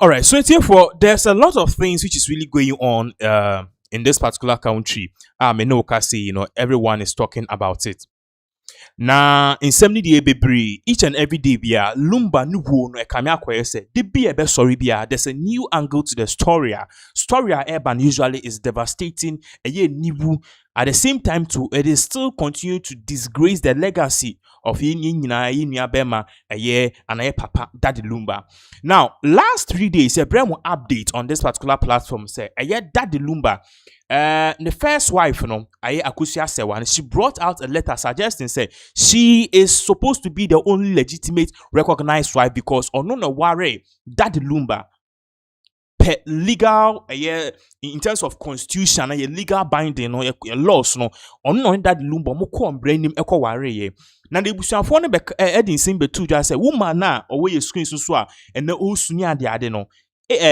All right, so therefore, there's a lot of things which is really going on in this particular country. I know, say, everyone is talking about it. Now, in 70 day, each and every day, bia Lumba nuwo no ekamia kwese. The be sorry bia. There's a new angle to the story. Story urban usually is devastating. A ye nibu. At the same time, too, it is still continue to disgrace the legacy of Yinya Bema, a year and a papa, Daddy Lumba. Now, last 3 days, a brand update on this particular platform say, a year Daddy Lumba, the first wife, Aye Akusia Sewa, she brought out a letter suggesting, say, she is supposed to be the only legitimate recognized wife because, or no, worry, Daddy Lumba. Legal in terms of constitution legal binding or laws no ono that Lumba mo ko brand nim ekɔ ye na de busuafo no be edin sim betu just say woman na owe ye screen so a and na osuni ade no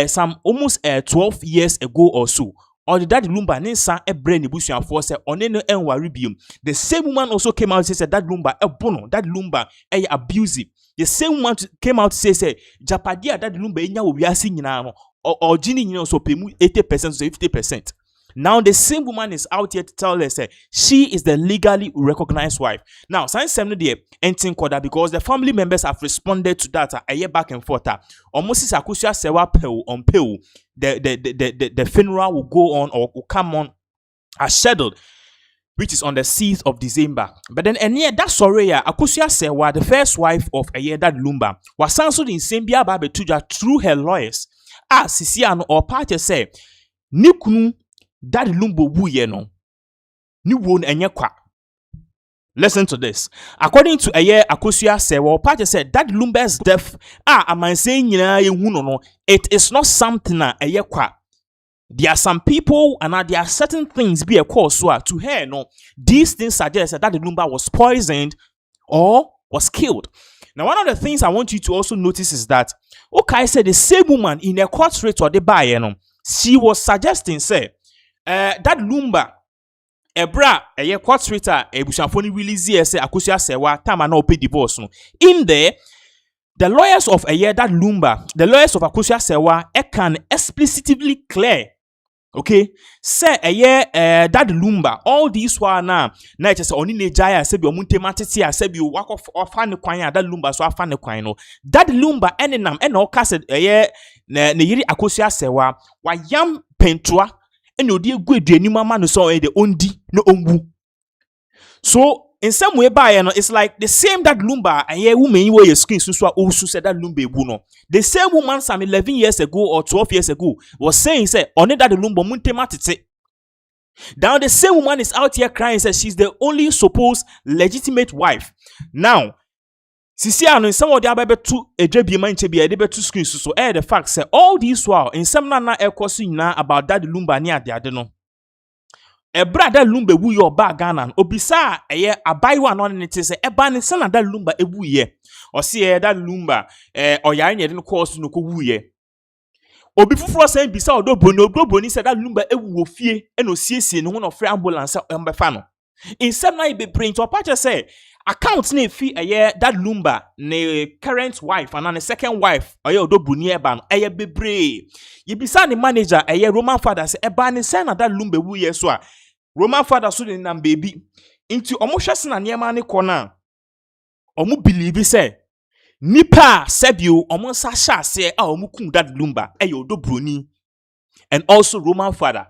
some almost 12 years ago or so or the Daddy Lumba ninsa brand busuafo say one no enware biom. The same woman also came out to say that Lumba bono that Lumba abusive. The same one came out to say japadia that Lumba enya wo wiase nyina no or Ginny, so pay 80% to 50%. Now the same woman is out here to tell us she is the legally recognized wife. Now, since 70 anything that because the family members have responded to that a year back and forth. Almost is Akusia Sewa Peu on Peu. The funeral will go on or will come on as scheduled, which is on the 6th of December. But then that sorry Akusia Sewa, the first wife of a year that Lumba, was answered in Sambia Babe Tuja through her lawyers. Sisiano or party say ni kunu Daddy Lumba wuye no ni won enye kwa. Listen to this. According to Aye Akosua Sewa, or party said Daddy Lumba's death am saying no it is not something aye kwa. There are some people and there are certain things be a cause to her no these things suggest that Daddy Lumba was poisoned or was killed. Now, one of the things I want you to also notice is that, okay, I said the same woman in a court rate or the buyer, she was suggesting, say, that Lumba, a court rate, a bushafoni release, say, Akusia Sewa, time no pay divorce. In there, the lawyers of a year that Lumba, the lawyers of Akusia Sewa, can explicitly clear. Okay, say a year that Lumba, all these one now just only Nejaya, said your Muntematitia, said you walk off fan the coin, that Lumba, so I found the coin. That Lumba, and nam, and all cast a year, Neyiri Akosia Sewa, why yam pentua, and your dear good dear Numa no saw the ondi no umbu. So, in some way, it's like the same that Lumba and ye woman you were screen so also said that Lumba buno. The same woman some 11 years ago or 12 years ago was saying, say, only that the Lumba munte matite. Now the same woman is out here crying, says she's the only supposed legitimate wife. Now, Sisiano in some of the other two a JB man to be a debate to screen so the fact say all these while in some nana now about that Lumba near the adeno. A brother Lumba wu your bag ganan obisa a buy one on it is a ban son that Lumba a woo ye or see that Lumba or yan didn't cause no woo ye. Or before saying beside Odo Broni said that Lumba a woo fear and no CC no one of free ambulance and fano. In some night be print or patcher say accounts ne fee a year that Lumba ne current wife and a second wife or your Odo Broni ban a be brave. Ye beside the manager a year Roman father say a ban son that Lumba woo ye so. Roman father so in nam baby into omoshas na niema ne kona omu believe say nipa sebio omo sasha say omu kun that Lumba Odo Broni and also Roman father.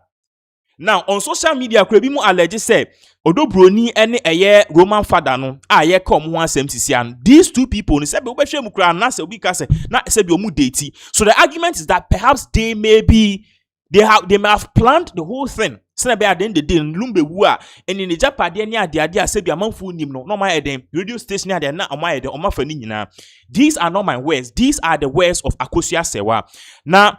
Now on social media krebi mu allege say Odo Broni ene Roman father no ye come ho asem sisian. These two people ni sebe obehwe mu kra na se obi ka say na sebe omu date. So the argument is that perhaps they may have planned the whole thing. Sena be aden de deal Lumba wua and in the Japade ni ade asebi amanfo nim no my eden radio station ade na oma eden oma fani nyina. These are not my words, these are the words of Akosua Sewa. Na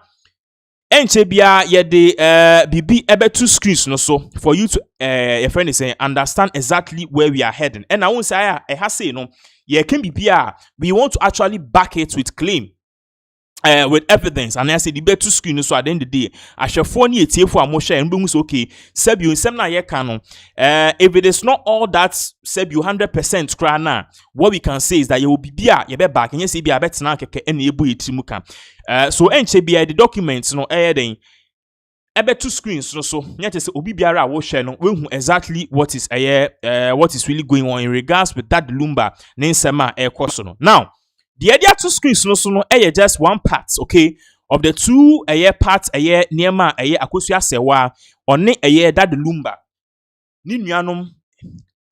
enche bia ye de bibi ebe two screens no so for you to your friend is saying understand exactly where we are heading. And I won't say I have say no ye can be bia we want to actually back it with claim. with evidence, and I said the better screen so at the end of the day I shall phone you for a motion and boom okay sebu in semna ye canon if it is not all that sebu 100% crana what we can say is that you will be you be back and you see be a better now any ebu itimuka so enche be the documents no then ebe two screens so yet is obi biara wo share no we exactly what is really going on in regards with that Lumba nensema ekoso no. Now the other two screens no just one part, okay, of the two parts niema akosua sewa one that Lumba ni nuanom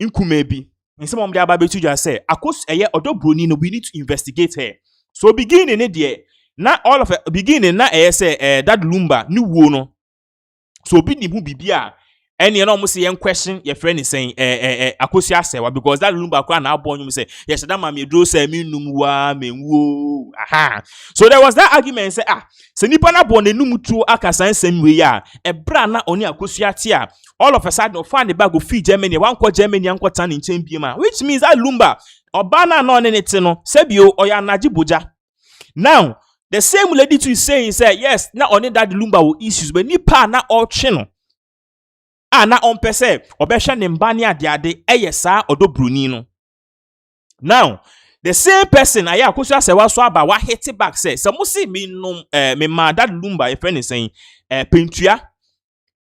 nkumebi nsem om de ababetu just say akos Odo Broni no we need to investigate her. So beginning in there na all of it beginning na say that Lumba ni wo no so bi ni mu bibia any no say yen question your friend is saying akosua sewa because that Lumba kwa na abon you say yes that ma me dro say me numwa menwo aha. So there was that argument say se nipa na bon enum tu akasan sem we ya ebra na oni akosua tia all of a sudden find the bag go feed Germany one ko Germany an ko tan nchen biem which means that Lumba obana no ne nete no sebio oya naji boja. Now the same lady too is saying say yes na only that Lumba will issues but nipa na all chino na on pese obesha ne mba ne ade saa Odo Broni no. Now the same person aya akosua sewa so aba wa hit back say so musi me no me ma that Lumba your friend is saying pentua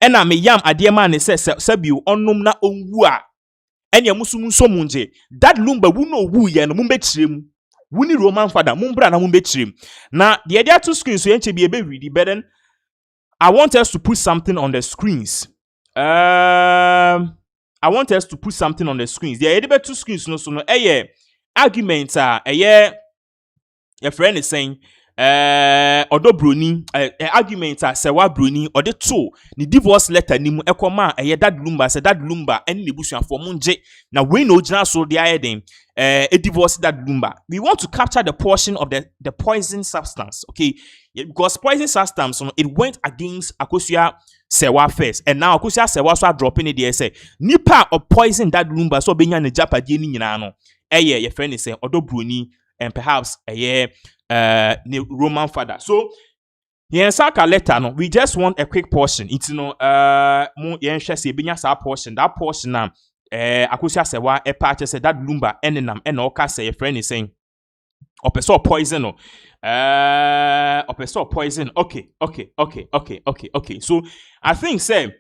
na me yam ade ma ne say sabi onum na onwu a enya musum so munje that Lumba wu no wu ye no mumbekirem wuni Roman father mumbra na mumbekirem. Na the other two screens so enche be ebe read but then I want us to put something on the screens. I want us to put something on the screens. There are two screens no so no argument your friend is saying Odo Broni argument sewa Broni or the two the divorce letter ni mu ekoma that Lumba say that Lumba any nebusuan for munje na we no jina so there then a divorce that Lumba. We want to capture the portion of the poison substance, okay? Because poison substance it went against akosua sewa first and now akosua sewa so dropping it there say nipa of poison that Lumba so benya ne japade ni nyina no your friend is saying Odo Broni and perhaps the Roman father. So yen saka letter no we just want a quick portion it's no mo yen hwe se benya sa portion that portion na akosua sewa part say that Lumba enenam and oka say your friend is saying opeso poison no opeso poison okay so I think say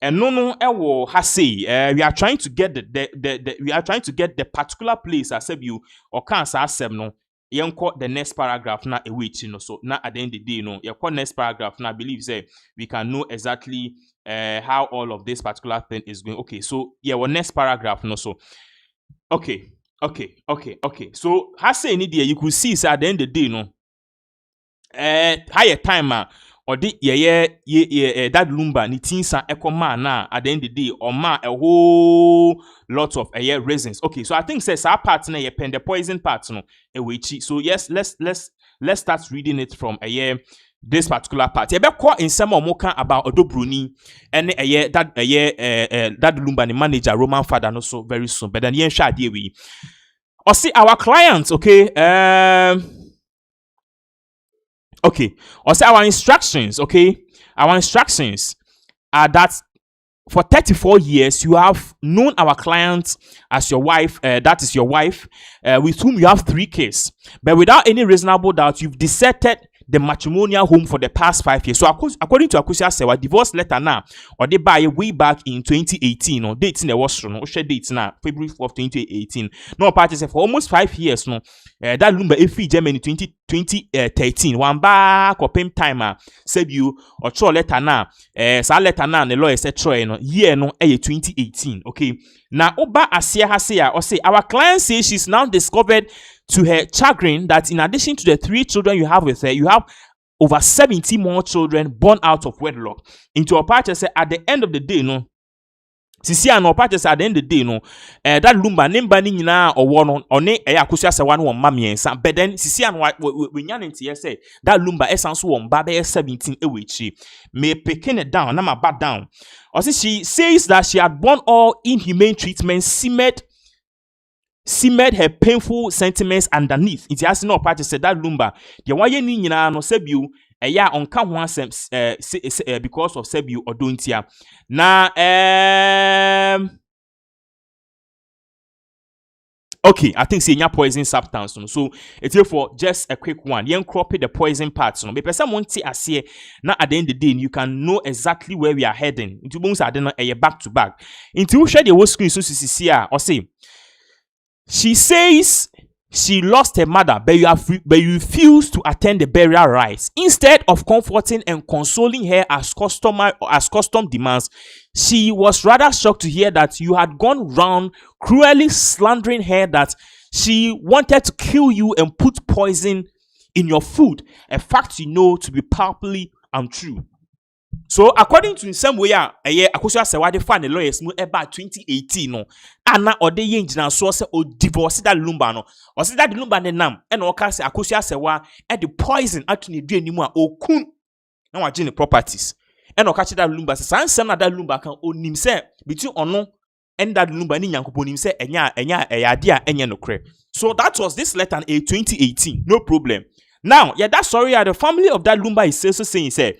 no ewo ha say we are trying to get the particular place as you or can say asem no yenko the next paragraph na ewait no so na at the end of the day no yenko next paragraph na believe say we can know exactly how all of this particular thing is going. Okay, so yeah, what next paragraph no so okay so has say any day you could see say at the end of the day no higher timer or the that Lumba ni tinsa ekoma na at the end of the day or ma a whole lot of reasons. Okay, so I think says our part na pen the poison part no so yes, let's start reading it from this particular part. You better call in some more about Odo Broni and that Lumba the manager Roman father no so very soon. But then yen sha dey we. Or see our clients, okay? Okay. Or say our instructions, okay? Our instructions are that for 34 years you have known our client as your wife, that is your wife, with whom you have 3 kids. But without any reasonable doubt, you've deserted the matrimonial home for the past 5 years. So according to Akosua Sewa, divorce letter now, or they buy way back in 2018, or dates in the washroom, no share dates now, February 4th, 2018. No party say for almost 5 years, no, that Lumba Efi Germany 2013, one back or payment timer, said you or throw letter now, sa letter now, the lawyer said Troy, no, year no, 2018, okay. Now, Oba Asia Hasia, or say, our client says she's now discovered to her chagrin that in addition to the 3 children you have with her, you have over 70 more children born out of wedlock. Into a part say at the end of the day, no. Sisi an part say at the end of the day, no. That Lumba nemba ni nyina or one Akosua Sewa no mma miensa. But then Sisi an we nyan nti say that Lumba essence won ba 17 ewechi. Me picking it down, na ma back down. Or she says that she had born all inhumane treatment, simmered simmered her painful sentiments underneath. It has no part to say that Lumba. The why ni nyina no sebiu eya onka ho asem because of sebiu odontia. Na okay, I think say poison substance. So it's here for just a quick one. You crop the poison parts. No, but person want to say now at the end of the day, you can know exactly where we are heading. Into bones are then back to back. Into share the whole screen so see or say she says she lost her mother, but you refuse to attend the burial rites. Instead of comforting and consoling her as custom demands, she was rather shocked to hear that you had gone round cruelly slandering her that she wanted to kill you and put poison in your food, a fact you know to be palpably untrue. So according to some way akosia se wade fa ne lawyers mu eba 2018 no ana ode ye ngina so se o divorce that Lumba no o se that Lumba ne nam e na o ka se akosia se wa e the poison atu ne dua nimu a okun na wa gene properties e na o ka che that Lumba se sansem na that Lumba kan onim se between ono and that Lumba ni nyankopon nim se enya ade a enye no kre. So that was this letter in 2018, no problem. Now that sorry the family of that Lumba is also saying say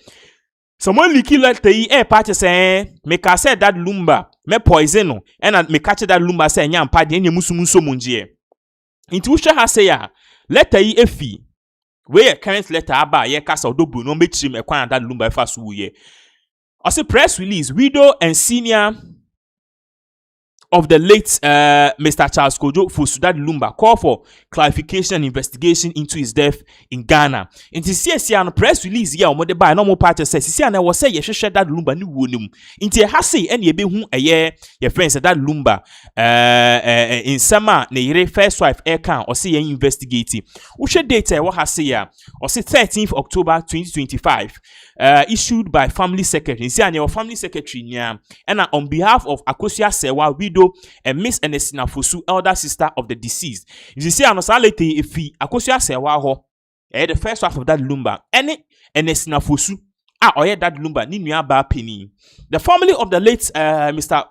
someone leaky letter party say me ka say that Lumba me poison no and me catch that Lumba say nya mpa de nya musumunso munje inti wo hwe ha say ya letter efi we current letter aba ye kasa Odo Broni no mechi me kwan that Lumba fa so ye o say press release widow and senior of the late Mr. Charles Kojo Fosu-Dade Lumba call for clarification and investigation into his death in Ghana. In the CSC press release here, omode by normal party says CSC and was say ye share that Lumba ni wonum. Inti ha say any be hu eye your friends that Lumba in summer ne yere first wife air can or say ye investigating. Wo share data what ha say ya or say 13th October 2025 issued by family secretary. See and your family secretary nya and on behalf of Akosia Sewa widow and Miss Enesina Fosu, elder sister of the deceased. You see, anosalete ifi Akosia Sewa ho. The first wife of that Lumba. Any Enesina Fosu. Oye that Lumba ni nua ba penny. The family of the late Mr.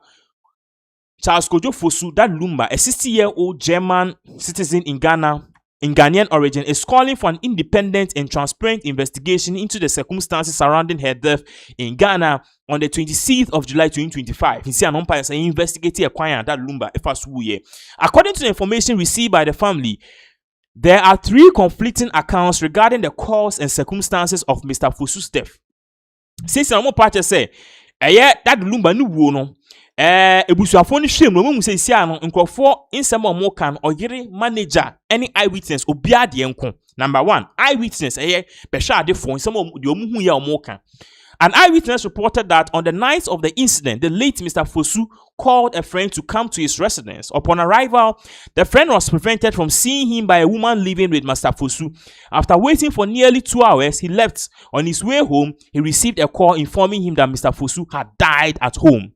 Charles Kojo Fosu-Dade Lumba, a 60-year-old German citizen in Ghana, in Ghanaian origin, is calling for an independent and transparent investigation into the circumstances surrounding her death in Ghana on the 26th of July 2025. He said an umpire saying investigating acquiring that Lumba if according to the information received by the family, there are 3 conflicting accounts regarding the cause and circumstances of Mr. Fosu's death. Since an umpire say, that Lumba ni wo no. Ebusuafo ni hwem no mu say sia no nkrofo insem omo kan oyere manager any eyewitness obia de enko. Number 1, eyewitness be sha de fo insem de omu hu ya omo kan. An eyewitness reported that on the night of the incident, the late Mr. Fosu called a friend to come to his residence. Upon arrival, the friend was prevented from seeing him by a woman living with Mr. Fosu. After waiting for nearly 2 hours, he left. On his way home, he received a call informing him that Mr. Fosu had died at home.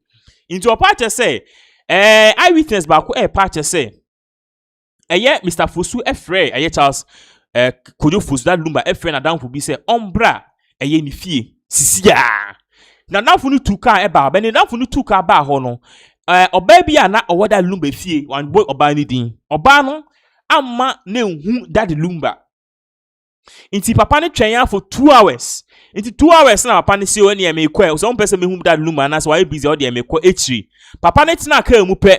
Into a part say, eyewitness back part say, Mr. Fosu frɛ Charles Kojo Fosu-Dade Lumba frɛ na down for be say ombra ni fie sisia na nanfo no tuka ba be ne nanfo no tuka ba ho no oba bia na owoda Lumba fie one boy oba ni din oba no amma na hu Dade Lumba inti papa ne twen for 2 hours. Into 2 hours na papa ne se o ne me kwa so person me hu Dade Lumba na so why busy o de me kwa etri papa ne tina ka mu pe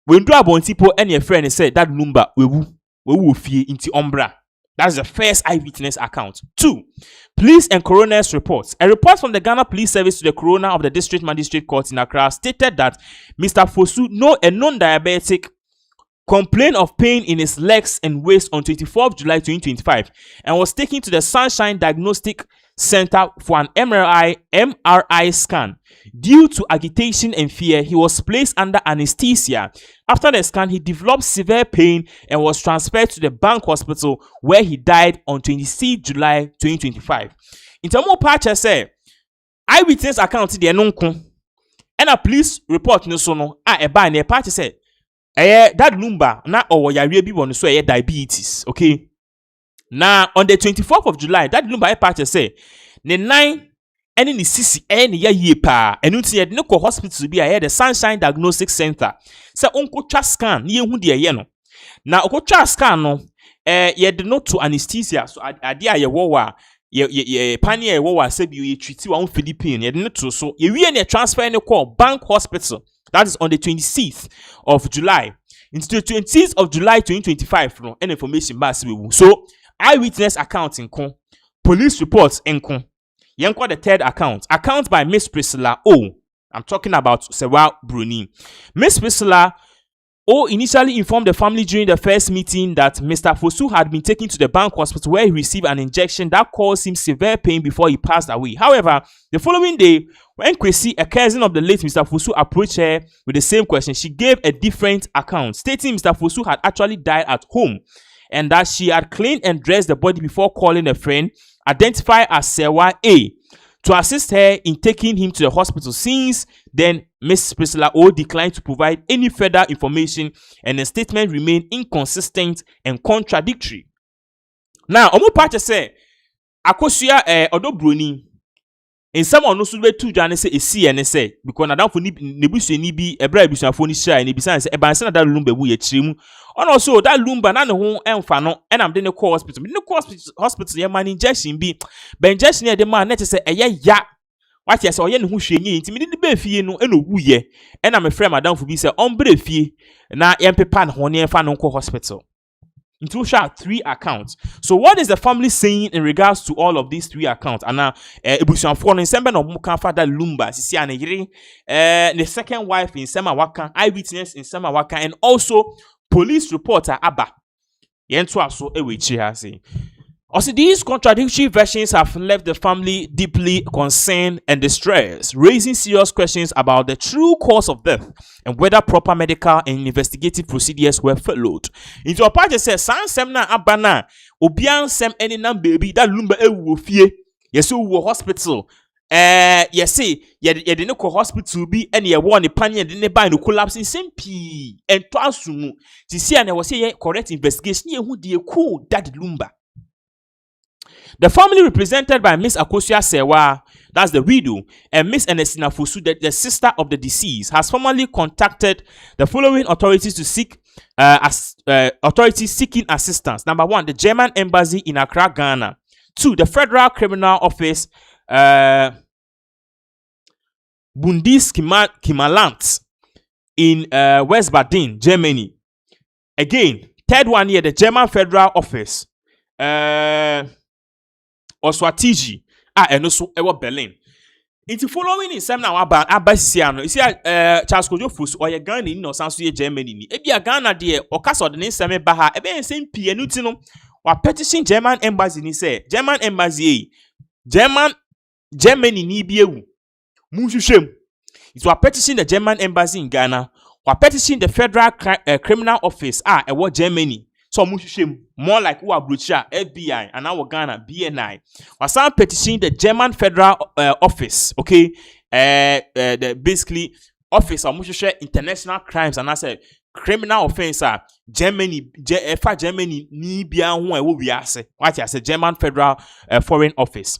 we ndu abonti po ene e friend say Dade Lumba wewu fie inti ombra. That's the first eyewitness account. 2, police and coroner's reports. A report from the Ghana Police Service to the coroner of the District Magistrate Court in Accra stated that Mr. Fosu, a non-diabetic, complained of pain in his legs and waist on 24th July 2025 and was taken to the Sunshine Diagnostic Center for an MRI scan. Due to agitation and fear, he was placed under anesthesia. After the scan, he developed severe pain and was transferred to the Bank Hospital where he died on 26 July 2025. In terms of patch, say, eyewitness account the nonko and a police report no sono a ban a patch say, that Lumba na or yare bi won so diabetes, okay? Now on the 24th of July, that Lumba patch say, ne 9 any ni sisi any ye pa enunti ye no hospital bi a the Sunshine Diagnostic Center say onko twa scan ye hu de ye no na okotwa scan no ye de no to anesthesia so ade a ye wo wa ye pani ye wo wa se bi ye treat wa Philippine ye de no to so ye wie ne transfer ne call Bank Hospital. That is on the 26th of July. Into the 26th of July 2025 no any information ba se we. So eyewitness account inko, police reports inko. Yenko the third account by Miss Priscilla O. I'm talking about s0ning Broni. Miss Priscilla O initially informed the family during the first meeting that Mr. Fosu had been taken to the Bank Hospital where he received an injection that caused him severe pain before he passed away. However, the following day, when Kwesi, a cousin of the late Mr. Fosu, approached her with the same question, she gave a different account, stating Mr. Fosu had actually died at home and that she had cleaned and dressed the body before calling a friend, identified as s0ning A, to assist her in taking him to the hospital. Since then, Ms. Priscilla O declined to provide any further information and the statement remained inconsistent and contradictory. Now, omo pache say, akosia Odo Broni, in some no so be two jane say esi ene say because na dan for nebusu ni bi ebra ebusuafo ni share ni bisan say ebanse na da Lumba bu ye chiremu. Ono so that Lumba na ne ho emfa no enam de ne call hospital. Me ne call hospital ye man injection bi. Be injection ye de man na say eye ya. What ye say oye ne ho hwenye nti me de be fie no eno wu ye. Ena me frɛ madam for bi say ombre fie na ye mpepa ne ho ne emfa no call hospital. Into 3 accounts. So what is the family saying in regards to all of these 3 accounts? And now, ebusuafo no nsembe no muka father Lumba sisi aneyire the second wife in Sema Waka, eyewitness in Sema Waka, and also police reporter Abba. Yento aso ewechi ha say. Also, these contradictory versions have left the family deeply concerned and distressed, raising serious questions about the true cause of death and whether proper medical and investigative procedures were followed. Into a part says, "San na abana obian sem any nam baby that Lumba ewu fie yes wo hospital yes say ye de no hospital bi and ye won the pan ye de ne ban no collapse in sempi and to asumu ti see and was say correct investigation ye hu de cool that Lumba." The family represented by Miss Akosia s0ning, that's the widow, and Miss Enesina Fosu, the sister of the deceased, has formally contacted the following authorities to seek authorities seeking assistance. Number 1, the German embassy in Accra, Ghana. 2, the Federal Criminal Office, Bundeskimalant in West Baden, Germany. Again, third one here, the German Federal Office, Oswatiji, and also Berlin. Into following in some now about Abasiano, you see, Charles Kojofus or your Ghana in or Sansuye Germany. Ebia Ghana dear, or Castle the name Same Baha, a same Pianutino, or petition German embassy, he said, German embassy, Germany ni bieu. Mushem. It was petition the German embassy in Ghana, or petition the Federal Criminal Office, a what Germany. So more like who are Brucha, FBI, and our Ghana, BNI. Was some petition the German Federal Office, okay? The basically Office of International Crimes, and I said criminal offense Germany, Germany ni bia hu e wo wiase. What I said German Federal Foreign Office.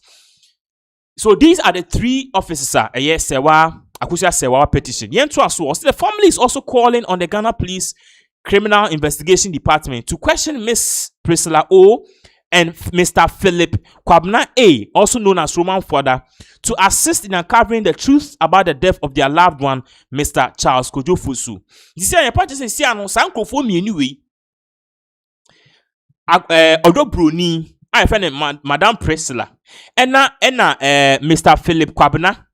So these are the 3 offices yes, s0ning Akosia s0ning petition. The family is also calling on the Ghana Police Criminal Investigation Department to question Miss Priscilla O and Mr. Philip Kwabena A, also known as Roman Father, to assist in uncovering the truth about the death of their loved one, Mr. Charles Kojofusu. You see, I part say no sankrofo mienu we. Odo Broni, I find Madam Priscilla, and Mr. Philip Kwabena.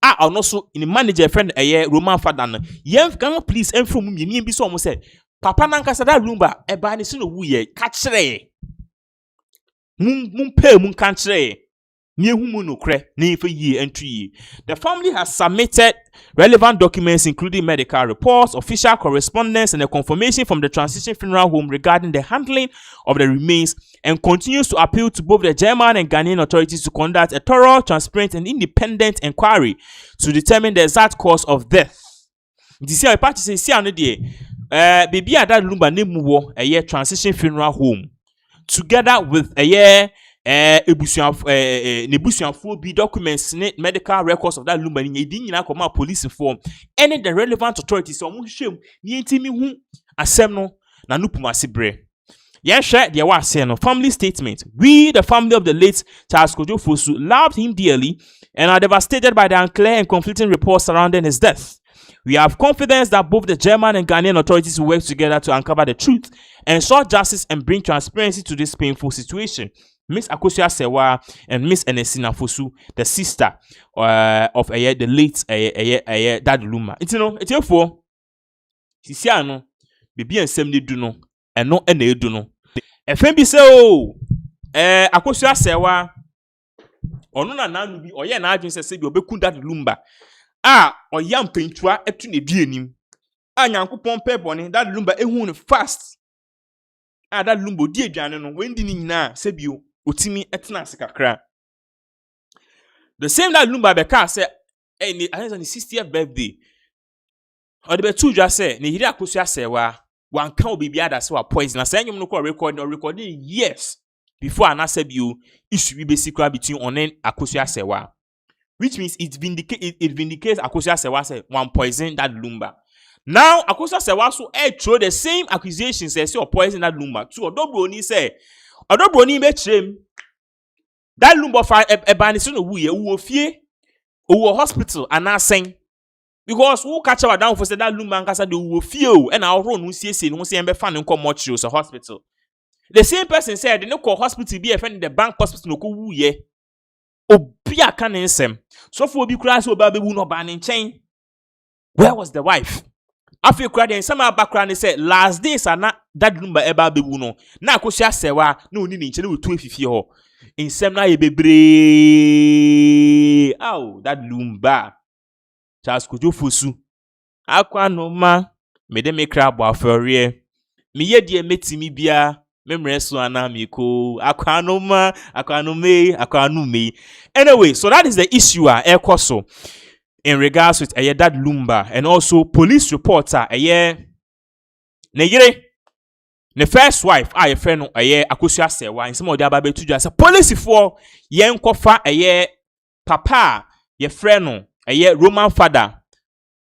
Also in the manager friend Roman Father. Yen Ghana Police and from me be so almost said. Papa nankasa da Lumba eba ne se no wuye ka kire mun pay mun kan kire ne hu mu no kre ne fa yie entry. The family has submitted relevant documents including medical reports, official correspondence, and a confirmation from the transition funeral home regarding the handling of the remains, and continues to appeal to both the German and Ghanaian authorities to conduct a thorough, transparent, and independent inquiry to determine the exact cause of death. This year, party say see ano dey baby ada Lumba ne mu wo transition funeral home together with nebusuafo bi documents medical records of that Lumba ni edi nyina koma police form any the relevant authorities so mo hwem ni ntimi hu asem no na no pumase bre. Yen share the wa say no family statement. We, the family of the late Charles Kojo Fosu, loved him dearly and are devastated by the unclear and conflicting reports surrounding his death. We have confidence that both the German and Ghanaian authorities will work together to uncover the truth, ensure justice, and bring transparency to this painful situation. Miss Akosua Sewa and Miss Enesina Fosu, the sister of the late Dad Lumba. It's for Sisiano, Bibi and Semni Duno, and no ene Duno. FMB so Akosua Sewa, or no na bi, or ye na adwin se bi obeku Dad Lumba. Or yam pentua etu ne dienim. Nyankopon pe bone Dad Lumba ehu ne fast. Dad Lumba di aduane no wendi ni nyina se bio otimi etena ase kakra. The same Dad Lumba be ka say I think on his 60th birthday. Or the two just say ne hiri Akosua Sewa wan kan obi bia da se wa poison. Say nyum no ko recording years before anase bio issue be secret between Onen Akosua Sewa. Which means it vindicates Akosua Sewa say one poison Dad Lumba. Now Akosua Sewa so throw the same accusations say or poison Dad Lumba. So Odo Broni say Odo Broni be trem Dad Lumba fa ebani so no wuye wo fie wo hospital anasen because who catch our down for say Dad Lumba nkasa de wo fie o e na awro no siesie no se be fa ne nko mortuary so hospital. The same person said the no hospital be e fa the bank hospital no ko wuye. Obi aka ne nsem. So for obi kura so oba bebu no ba ne nchen. Where was the wife? Afi kura den some abakra ne say last days ana Dad Lumba eba bebu no. Na Akosua Sewa na oni ne nchen na wetu afifie ho. Nsem na ye bebre. Aw Dad Lumba. Charles Kojo Fosu. Akwa no ma me de me kra bo afore. Me ye de metimi bia. Anyway, so that is the issue in regards with Dad Lumba and also police reporter the first wife a friend Akosua Sewa in some of the other to just police for yen kofa papa ye friend Roman father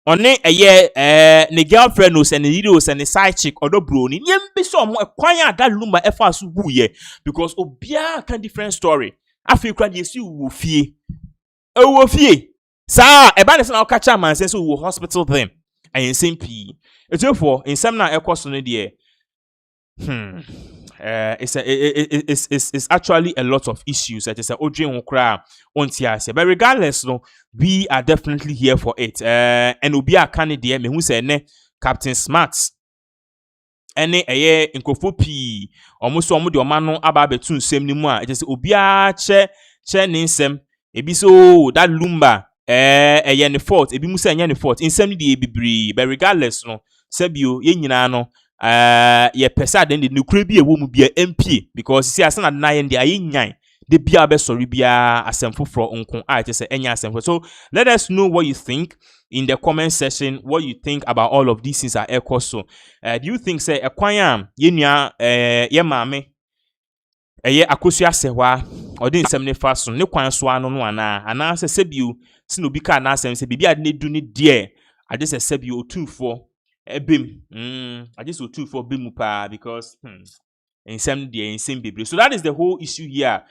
one ne girlfriend no and the videos and the side chick Odo Broni yem be so mo kwanya Dad Lumba efa so buye because obia can different story afi kra de si wo fie sa e ba ne se na catch am man say so wo hospital them and same p etofo in some na ekoso no de it's actually a lot of issues that is a odrin kra ontiase but regardless no we are definitely here for it and obia kan de me hu say ne Captain Smart ene nkofo pi almost omo de oma no aba betu nsem ni mu a it is obia che ne nsem ebi so Dad Lumba ne fault ebi mu say ne fault nsem ni de bibiri but regardless no sebio ye nyina no ye pesa den de nukure bi ewo mu bia MP because see asana na ye de aye nyan de bia be sorry bia asemfo fro nkon a it say enya asemfo. So let us know what you think in the comment section, what you think about all of these things are so do you think say ekwan ye nua ye maame Akosua Sewa or din nsem ne fa so ne kwan so ano no ana say sebio si no bi ka na asem say bibia de du ne de ade say sebio otumfo ebim I just will two for bimupa because in some day in same baby. So that is the whole issue here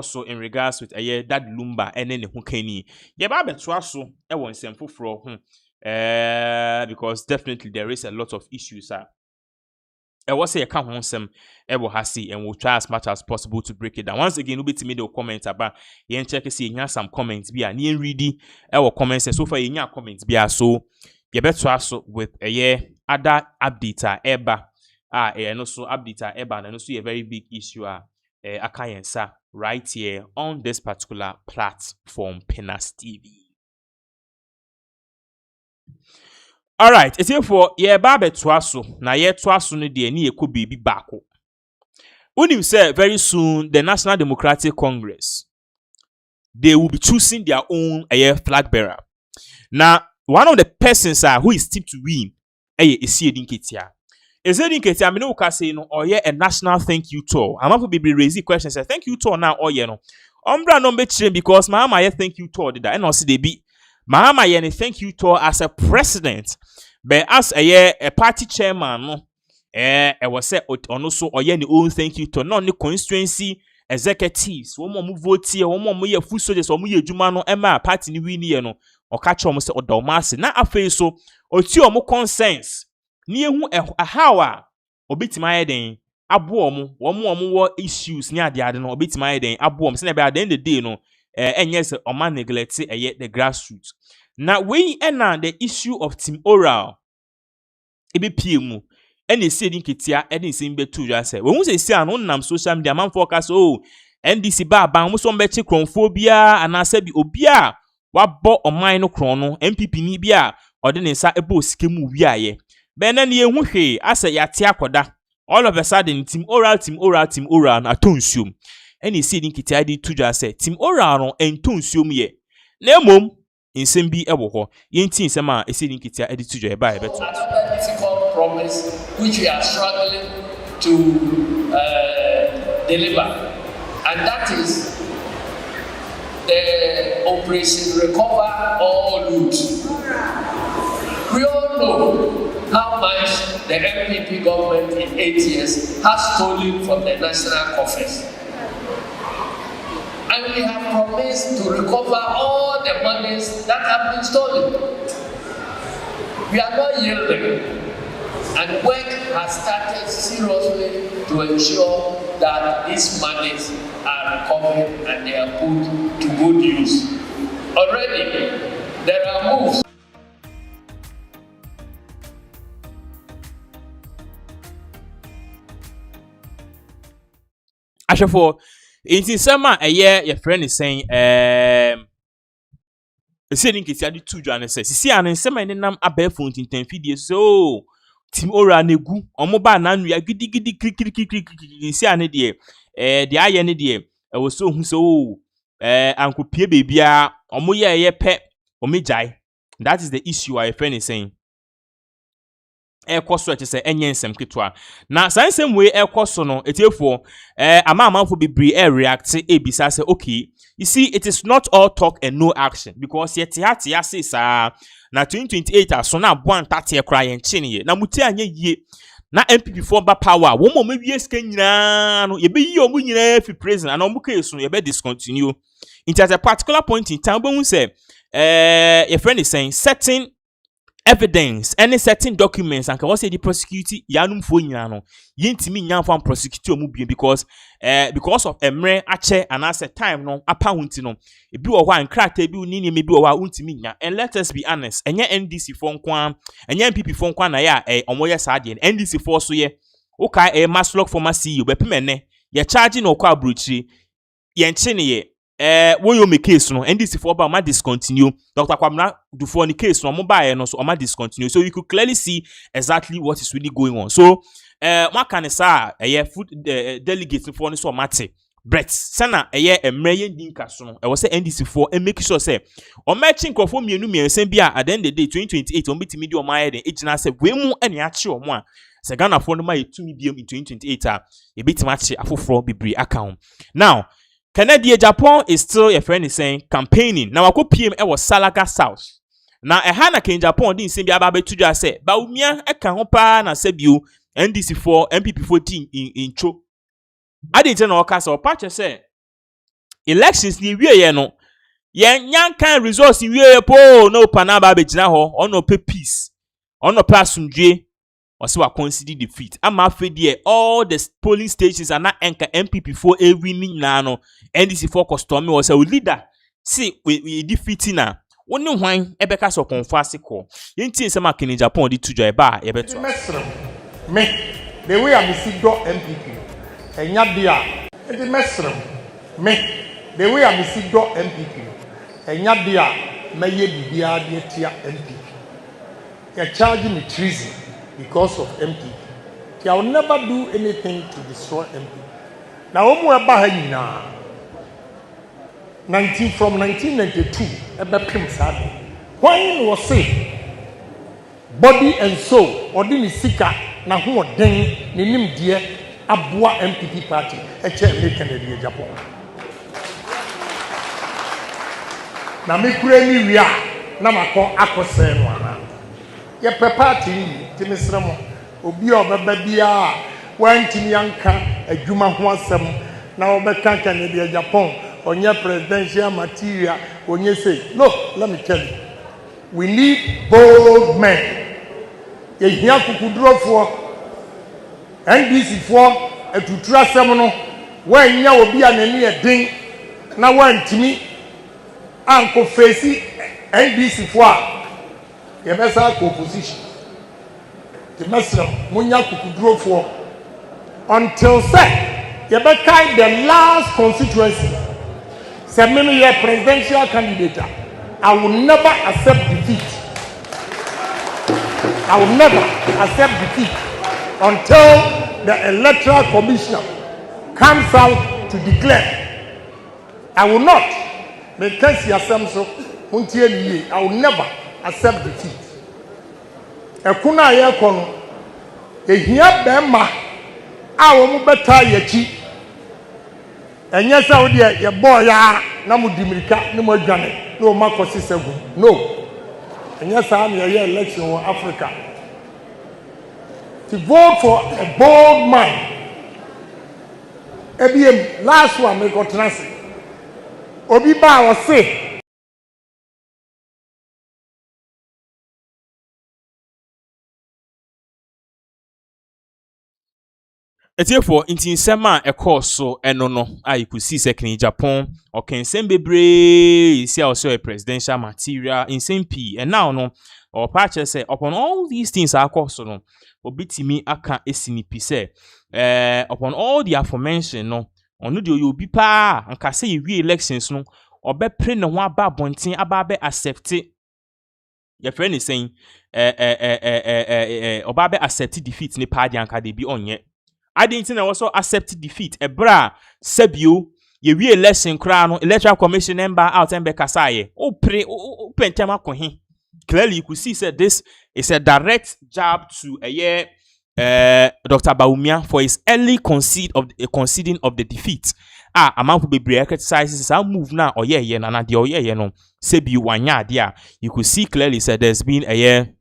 so in regards with Dad Lumba and then who can ye ba beto so e won sem foforo because definitely there is a lot of issues I was say account on some ebo hasi and we'll try as much as possible to break it down. Once again, we'll be to me the comments about yen check see yen some comments be a near ready our comments so far yen comments be so you better also with other updater eba and also updater eba and also a very big issue akayensa right here on this particular platform Pinaxtv. All right, it's here for babe twaso na twaso no de ani ekọ baby bako. Unim say very soon the National Democratic Congress they will be choosing their own flag bearer. Now one of the persons who is tipped to win is s0ning Lumba. s0ning Lumba me no ka say no or a national thank you tour. I'm going to be raising questions say thank you tour now or no. Umbra no be because my mama thank you tour did that and also they be Mahama yeni thank you to as a president, but as a party chairman, no, was said on also or any own thank you to non constituency executives. One more vote here, one more year full soldiers, or more Jumano, Emma, party ni wini no, or catch almost or Dalmas. Now a face so, or two more consensus. Near who a hour, or bit my day, a bomb, one more issues near the other, or bit my day, a bomb, send about the end of the day, no, and yes, or man neglect it, yet the grassroots. Now, we end the issue of team oral. Ebe PM and s0ning Ketia and in be two just say when we say on social media man focus NDC ba mo so mbeche chronophobia and I said obia wa bo oman no chrono MPP ni bia ode ne sa ebo sike mu wi aye be na ne ehu hwe asa yate akoda all of a sudden team oral na tonsuom and s0ning Ketia di two just say team oral no entonsuom ye na emom nsem bi ebo ho yenti nsem a s0ning Ketia edi two just ba e beto promise which we are struggling to deliver, and that is the Operation Recover or Loot. We all know how much the MPP government in 8 years has stolen from the national coffers. And we have promised to recover all the monies that have been stolen. We are not yielding. And work has started seriously to ensure that these monies are recovered and they are put to good use. Already, there are moves. Actually, for in summer a year, your friend is saying, s0ning Ketia di two journal says, see, and summer in nam abefont in 10 videos, so. Team ora negu omo ba na nua gidi kri si ane de aye ne de we so hu so ankopie bebia omo ye pe omejai. That is the issue I friend is saying ekoso eche se enye nsem ketwa na sansem we ekoso no etiefo amanfo bibri react ebisa say okay, you see it is not all talk and no action because yet ya say sa na 2028 aso na abo antate ekra ye nche ne na muti anye yie na MPP for ba power wo mo mewie ska nyina no ye be yi omu nyina fi president na omu case no ye be discontinue into at a particular point in time when we say your friend is saying certain evidence any certain documents and can also the prosecute yanum fo nyina no yentimi nyan fam prosecute omu bien because of emre ache and as a time no apa hunti no ebi wo hwa nkrata bi uni ne bi wo hwa untimi nya. And let us be honest, enye NDC fo nkwa enye MPP fo nkwa na ya omoye saade NDC fo so ye uka maslok former CEO be pemene ye charge no kwa abrochiri ye nche ne ye when you make case no NDC for ba ma discontinue Dr. Kwamna do for any case no mo ba no so ma discontinue, so you could clearly see exactly what is really going on. So one can say food delegate for no so mate Brett sana emreye ndinka so no was say NDC for and make sure say o matching crofo mienu miensen bia at the end of the day 2028 on bit media o ma den ejina say we mu ene ache o mo a se Ghana for no ma etumi biem in 2028 a e bit match afoforo bibri account. Now Canada, Japan is still, your friend is saying, campaigning. Now, I could PM was Salaga South. Now, a Hana in Japan didn't seem to be able to just say, but Umia, I can't open and save you NDC4, MPP14 in Cho. I didn't know, cast or patch say elections ni we no. Yan kind resource in we po no Panaba Bejinaho, or no pay peace, or no person J. Or so I consider defeat. I'm afraid there all the polling stations are not anchor MPP for every nano. NDC for custom was a leader. See, we defeating now. One no wine, Ebeka so confasico. Yentin some in Japan did to Jaiba, Ebet. Me, the way I see do MPP, and Yadia, and the Mestrum. Me, the way I see do MPP, and Yadia, may ye be tia MPP. You're charging me treason. Because of MPP. They will never do anything to destroy MPP. Now, from 1992, when was say body and soul, or didn't sika, na who den, nim dear, abua MPP party, a chair making Japan. Now, me create we are, Namako Akosen. Ye party Timisramo obi a obeba bia wantimi anka adwuma ho asem na obeka kan de Japan onye presidential material onye say no. Let me tell you, we need bold men. Yehia kukudrofo NDC for etutura asem no wanya obi anani edin na wantimi anko face NDC for yebesa ko opposition. The mesra munya kukudrofo until say yebeka the last constituency. Say me a presidential candidate, I will never accept defeat. I will never accept defeat until the electoral commissioner comes out to declare. I will not. Because I will never accept defeat. Ekuna ye kono ehia bema a wo mu beta yachi enye sa wo de ye boy ya na mu dimirika ni mo adwane na o makosi segu no enye sa na ye election in Africa to vote for a bold man. Ebiem last one me go translate obi ba wo say Therefore, in sema a course so no, you could see second in Japan, or can send bebre, see also a presidential material in same P, and now no, or patches say upon all these things are course no, or biti me aka esinipi say, upon all the aforementioned no, on no you be pa, and can say re-elections no, or be print no one bad bonting about be accepted. Your friend is saying, or be accepted defeat ni party and can be on yet. I didn't also accept defeat. Ebra Sebio, ye re-election crown, electoral commission member out and Bekasaye. Oh, pray, oh, pentama kohin. Clearly, you could see that this is a direct jab to a year, Dr. Bawumia for his early conceding of the defeat. Amount to be exercises. I'll move now. Oh, yeah, nana, oh, yeah, no. Sebio, wanya, dear. You could see clearly that there's been a year.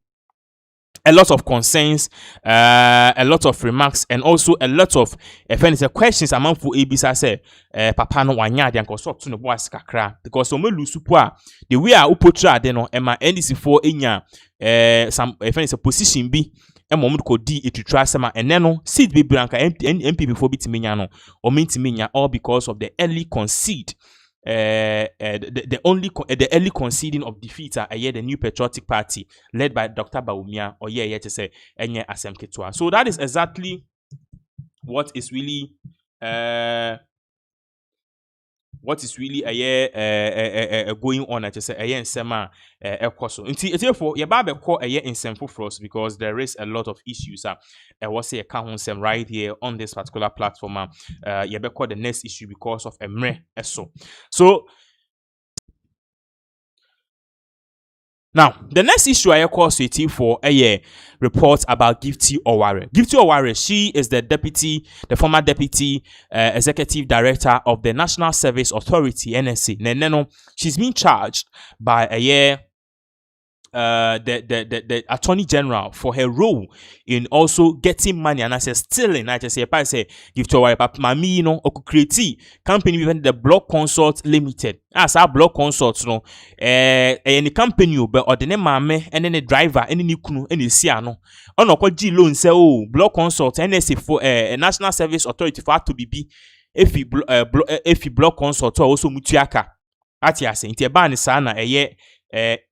A lot of concerns, a lot of remarks, and also a lot of questions among for Abisa say, Papa no wanya de anko so to no boas kakra because so me lusupo the way a upotra de no ema NDC4 enya some a position bi e mom ko di etutra sema ene no seat be branka MPP for bitiminya no o mintiminya all because of the early concede. The early conceding of defeat the New Patriotic Party led by Dr. Bawumia or to say enye asem ketwa. So that is exactly what is really going on at say in sema ekoso. Therefore ye ba be call in simple for us because there is a lot of issues was say account sem right here on this particular platform ye be call the next issue because of emre eso. So now, the next issue I call CT for a report about Gifty Oware. Gifty Oware, she is the former deputy executive director of the National Service Authority, NSA. Neneno, she's been charged by the Attorney General for her role in also getting money and I say stealing. I just say if I say give to our mami no create company even the Block Consult Limited. As our Block Consult no any company but or the name mame and then the driver any nikunu any siano. On no G loan say oh Block Consult NSA for National Service Authority for to be if you Block Consult also mutiaka. Ati ase inti eba ni sana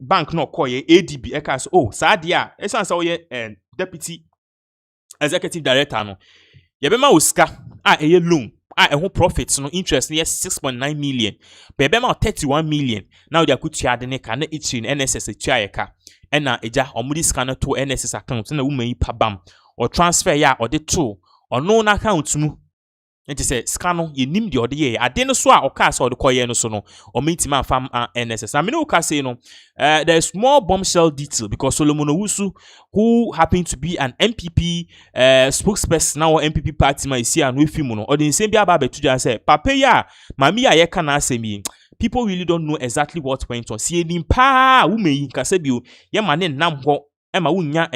bank no call ye ADB ekas oh sadia esan sa ye deputy executive director no ye be ma oska loan who profits no interest near 6.9 million be ma 31 million now they could tia de ne ka na itchin NSS tia ye ka and na eja omudi scanner to NSS account na woman yi pabam or transfer ya or the two or no na account mu. And say scano ye nim the other year. I didn't swear or cast or the coy no so no or meet him farm NSS. I mean no say no there's more bombshell detail because Solomon Owusu, who happened to be an MPP spokesperson now MPP party my see and with him or the same biaba betuja say papa ya mami ya kana say me people really don't know exactly what went on. See nim pa women kasebio ye manen nam ho Emma wunya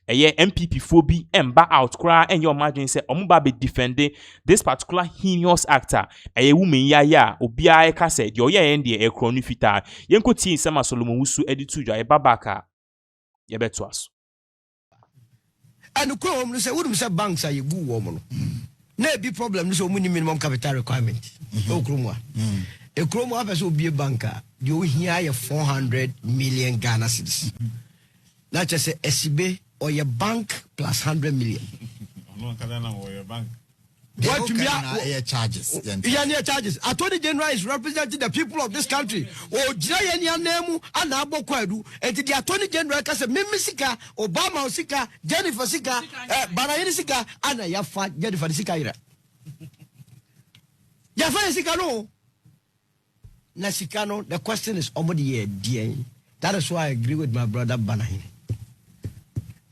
MPP phobi emba out kra and your margin say omuba be defending this particular heinous actor woman ya obia eka said yo end the ekronu fita yenko ti nsema Solomon Wusu editu dwa babaka ye beto aso and ko no say wouldn't say banks are you woman no be problem no so minimum capital requirement okromwa ekromo abeso be banker you here 400 million Ghana cedis na just say SCB or your bank plus 100 million. No, your bank. What to me air charges? Yeah, charges. Attorney General is representing the people of this country. Oh, Jaya name and Abo Kwadu, and the Attorney General can say Mimi Sika, Obama Sika, Jennifer Sika, Barayani Sika, and Yafa Jennifer Sika. Yafa Sika no. Nasikano, the question is already dear. That is why I agree with my brother Banahin.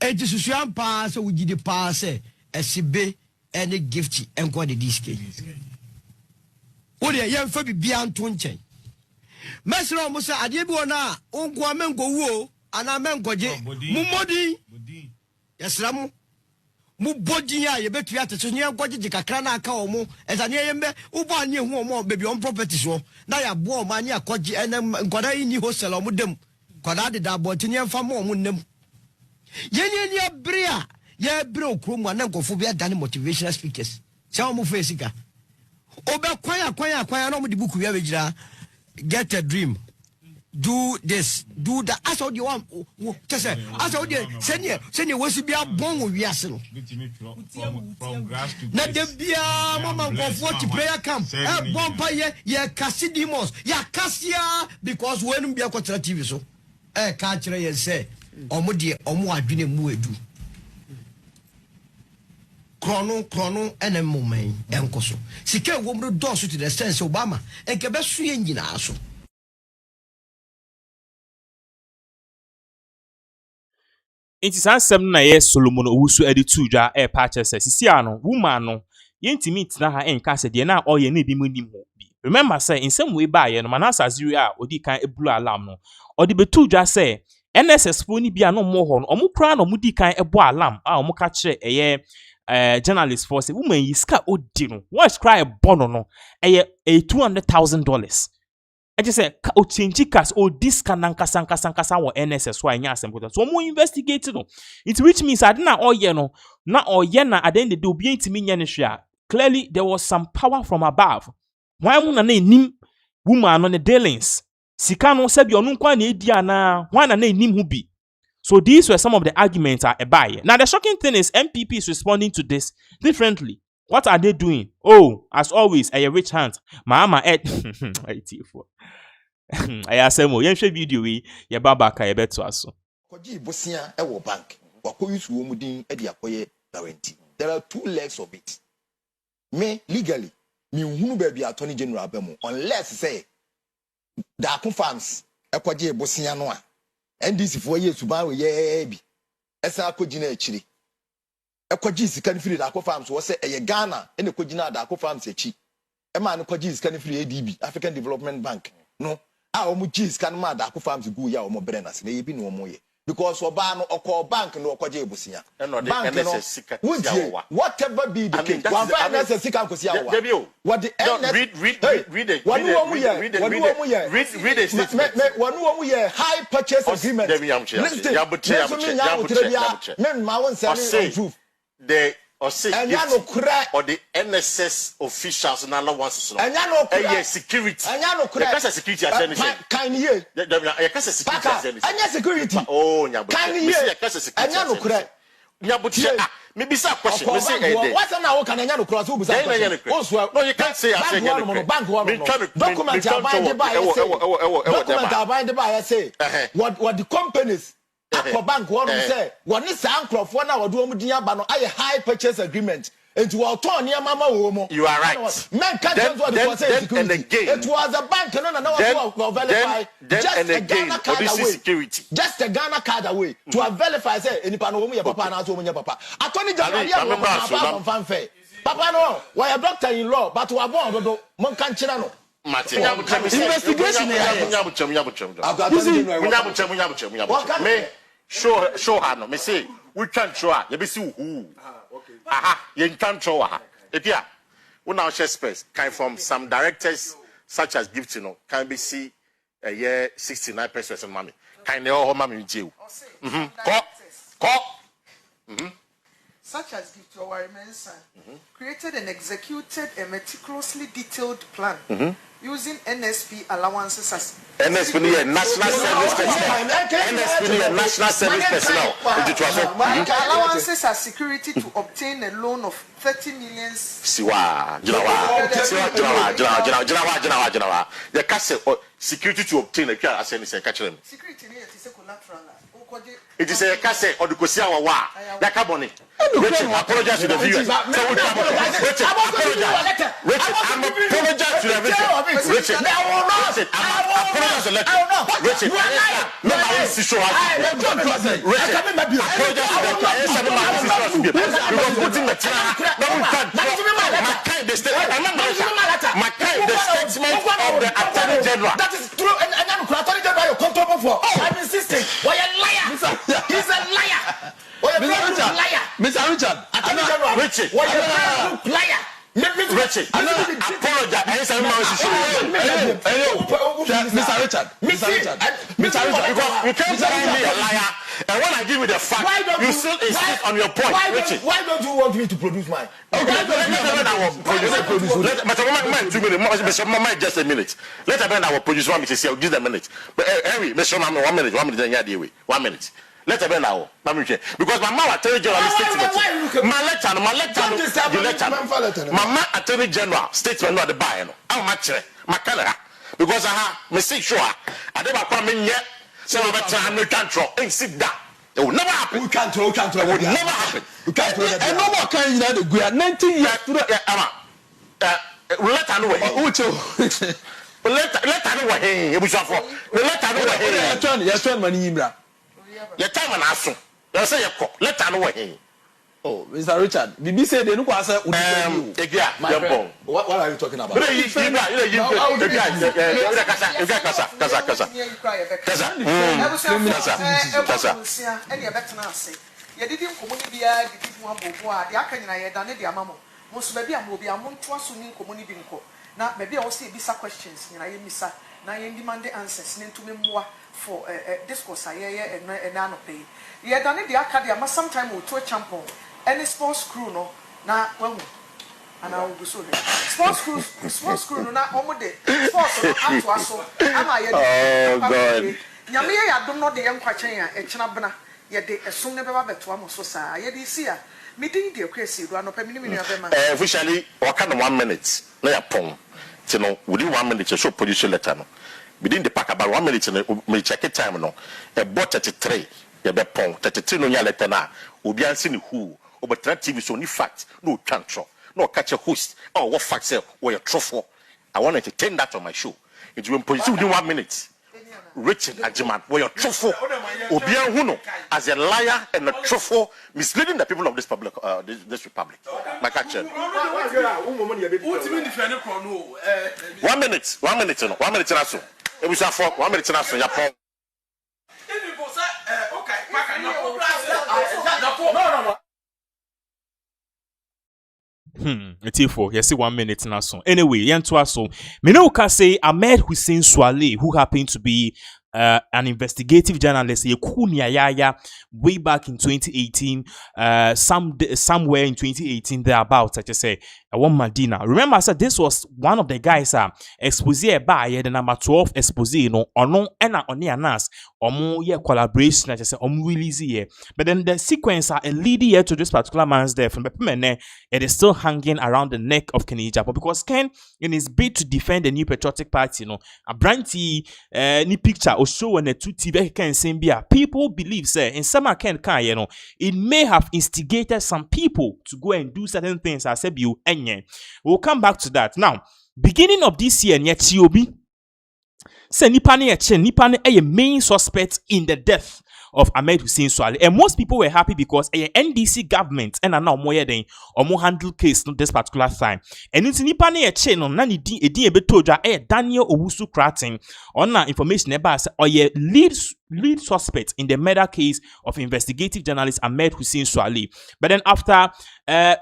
Et je suis un passe ou dit de passer SCB any gift and quoi de disque. Oh, yeah, young Fabi Bian Tunchen. Mesra Musa Adibuana, Unqua Mengo Wo, and a Mengoje, Mumodi, yes, Ramu. Mubodia, you bet you at the Sonia Quajica Crana Kaomo, as an Yembe, Uba near home, baby on property so. Now I bought mania Quaji and Quadai hostel or Mudem. Quadadi da Botinian Famo Mundem. Yenya bria ye bro krom wa nanko fo bia dane motivational speakers cha mo fesika obe kwaya no mo di buku ya begira get a dream do this do that as all you want just say as all you senior wasi bia bon wo wiase no from grass to na de bia mama go for the prayer camp bon pa ye kasidimos ya kasia because when bia kwatra TV so ka kire ye say omo de omo adwene mu edu krono ene momen enkoso sika womro doso to the sense Obama enke be so ye nyina aso Inti sansem na ye Solomon Wusu editu dwa patches sisi ano woman no yentimi tina ha enka se de na oye na bi munim ho bi remember say in some way ba ye no manasa zero a odi kan ebulu alarm no odi betu dwa say NSS fo ni bia no mo ho no omo kra no mudi kan ebo alarm a omo ka kire journalist for say woman yi ska odi no what cry ebo no eye $200,000 I just say o change cast o this kan nkasa wo NSS wa anya asem so omo investigate no it which means ade na oye no na oye na at the end of the day obi ntimi nya ne hwe clearly there was some power from above why mu na enim woman no ne dealings sika no sabi onu kwa na edi ana why na enim hu bi. So these were some of the arguments are ebaye. Now the shocking thing is MPP is responding to this differently. What are they doing? Oh, as always, a rich hand. Mama ed I asemo yen hwe video wi ye baba ka ye beto aso. Koji bosia e wo bank. Wako use wo mudin e de akoye guarantee. There are two legs of it. Me legally, me hunu ba bi attorney general abemu unless say Dako farms e koje bosia no a NDC for years to buy ye bi. Esa akogina echiri. Ekwaji sika ni free Dako farms wo say e Ghana e ne kogina Dako farms echi. E ma ne kwaji sika ni free ADB, African Development Bank. No. A omo cheese kan ma Dako farms go ya omo brenas na ye bi no omo ye. Because oba no okọ bank no okwaje ebusia. Bank no sika whatever be the case. One NSS sika kosia wa. What the read it. Read it. One wo ye high purchase agreement. Men ma won say proof. The or say or the NSS officials na no wants so. Anya security. Anya no kura. Because security as kan ye. Because security as anya security. Oh, nyabuche. Kan ye. Anya no kura. Nyabuche. Maybe say question. Me say what na wo kan anya no kura so bu say question. No, you can't say as bank one. Document abide by document abide by say what the companies Akọ bank one say one is ankrofo na wodo omudin aba no aye high purchase agreement enti wo ton ne mama wo mo. You are right. Men can't tell what the say security. It was a bank no na was verify just a Ghana card away. Security. Just a Ghana card away to verify say enipa no wo mu ye papa na so wo mu ye papa. Attorney General ya wo papa fan fair. Papa no we a doctor in law but we born dodo mon kan kira no. Investigation. show her no. Me say we can't show her. You be see who. Okay. Aha, you can't show her. If yeah, we now share space. Kind from some directors such as Gift, you know, can be see a year 69% mommy. Kind of all mommy in jail. Such as Gift or Mensa created and executed a meticulously detailed plan using NSP allowances as NSP national service personnel. NSP national service personnel. Allowances as security to obtain a loan of 30 million. Siwa, the castle security to obtain a car as any secretary. Security is a collateral. It is a cassette or the Kosia Wa, Yakaboni. Richard, apologize to the viewers. Richard, apologize to the viewers. Richard, apologize to the Richard, no, I see show us. Richard, apologize to the clients and the because putting the time, no, we can't. My kind, the statement of the Attorney General. That is true, and I'm Attorney General, you're comfortable for. I'm insisting. Why a liar? He's a liar. Mr. Richard, Attorney General. Richard, why a liar? Richard, apologize. Mr. Richard, because you can't tell me a liar, and when I give you the fact, you still insist on your point. Richard, why don't you want me to produce mine? But just a minute. Let I will produce 1 minute. I'll give them a minute. But Henry, Mr. 1 minute, 1 minute, 1 minute. Let her be now. Because my mama attorney general statement. My letter. Mama attorney general statement not the buy. How much? My color. Because me say sure. I never come in yet. So I better no control. Ain't sit down. It will never happen. We can't. It would never happen. You can't. And no more can you know the good 19 years. Let her know. Let her know. Hey, it was for. Let her know. Hey, you're trying money, bra. Your time and ask. You say you let her know. Oh, Mr. Richard, BBC said they look at us. What are you talking about? Now, maybe I will say bisa questions. You know, I misa. Now, I demand the answers. Need me more for discourse. I and none of pay. Yeah, done it. The academy. But sometime we to a champion. Any sports crew no. Now, well, and I will go so. Sports crew no. Now, almost the sports no. Up to us so. Oh God. Nyame ya don't know the young question ya. Echna bana. Ya de esum ne beba beto amoso sa. Ya de isi ya. Me dey dey kwesi do anop me ni abema. Officially, what kind of 1 minute? Na ya pon. You know, within 1 minute, you show producer letter no. Within the pack about 1 minute, me check it time no. A bot 33, you be pon 33 no ya letter na. Obi an see who. Over TV so ni fact, no control, no catch a host. Oh, what fact say? Or your truffle. I want to entertain that on my show. It will produce within 1 minute. Richard Ajiman, where your truffle, Obian Huno, as a liar and a truffle, misleading the people of this public, this republic. My catcher. 1 minute, 1 minute, 1 minute, and so. It was a 1 minute, and so. It's for yes, 1 minute now so. Anyway, yantua so. Me no can say Ahmed Hussein Swale, who happened to be an investigative journalist, way back in 2018, somewhere in 2018 thereabouts, I just say, one Medina. Remember, I said this was one of the guys expose by the number 12 expose, you know, or no, and on your nas, or more collaboration, I just say, release here. But then the sequence are a lead here to this particular man's death from the it is still hanging around the neck of Kenny Japo because Ken, in his bid to defend the New Patriotic Party, you know, a brandy ni picture or show on the 2 TV can same people believe, say, in some can you know, it may have instigated some people to go and do certain things as a you and we'll come back to that. Now, beginning of this year, Tiobi say Nipani a main suspect in the death of Ahmed Hussein Swale. And most people were happy because a NDC government and now more handle case no this particular time. And it's nipa na ye che no na ni din ebetodwa Daniel Owusu Krating on na information about or ye lead suspect in the murder case of investigative journalist Ahmed Hussein Swale. But then after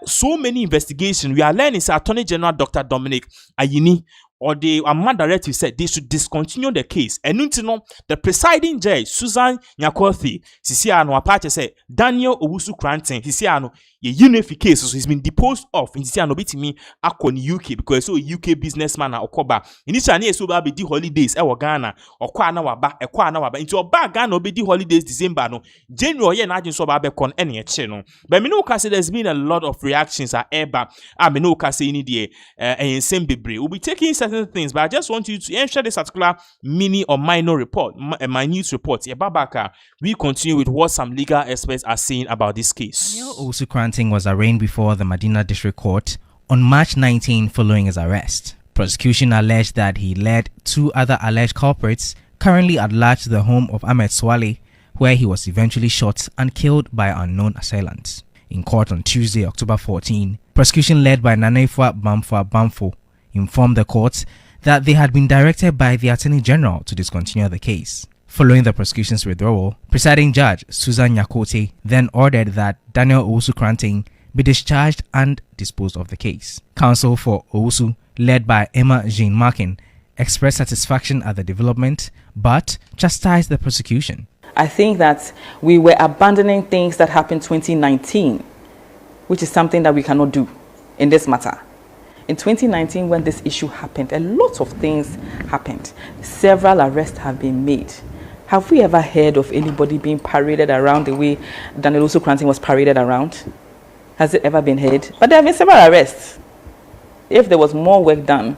so many investigations, we are learning Attorney General Dr. Dominic Ayini or the Amman directive said they should discontinue the case. And the presiding judge, Susan Nyakothi, Sisiano Apache said, Daniel Owusu Krating, Sisiano, ye unifi case, so he's been deposed off in Sisiano bitimi akon UK because so UK businessman na okoba. Initially, so be di holidays, Ghana, or na waba, into a bag Ghana be di holidays December, no, January, yeah, na so babe con any channel. But me no say there's been a lot of reactions at Eba, me no say any day, and same we'll be taking certain things, but I just want you to share this particular mini or minor report, my news report. Yeah, Babaka, we continue with what some legal experts are saying about this case. Daniel Owusu Krating was arraigned before the Medina District Court on March 19 following his arrest. Prosecution alleged that he led two other alleged culprits currently at large to the home of Ahmed Swale, where he was eventually shot and killed by unknown assailants. In court on Tuesday, October 14, prosecution led by Nanefwa Bamfo informed the court that they had been directed by the Attorney General to discontinue the case. Following the prosecution's withdrawal, presiding judge Susan Nyakothi then ordered that Daniel Owusu Krating be discharged and disposed of the case. Counsel for Owusu, led by Emma Jean Markin, expressed satisfaction at the development but chastised the prosecution. I think that we were abandoning things that happened 2019, which is something that we cannot do in this matter. In 2019, when this issue happened, a lot of things happened. Several arrests have been made. Have we ever heard of anybody being paraded around the way Daniel Owusu Krating was paraded around? Has it ever been heard? But there have been several arrests. If there was more work done,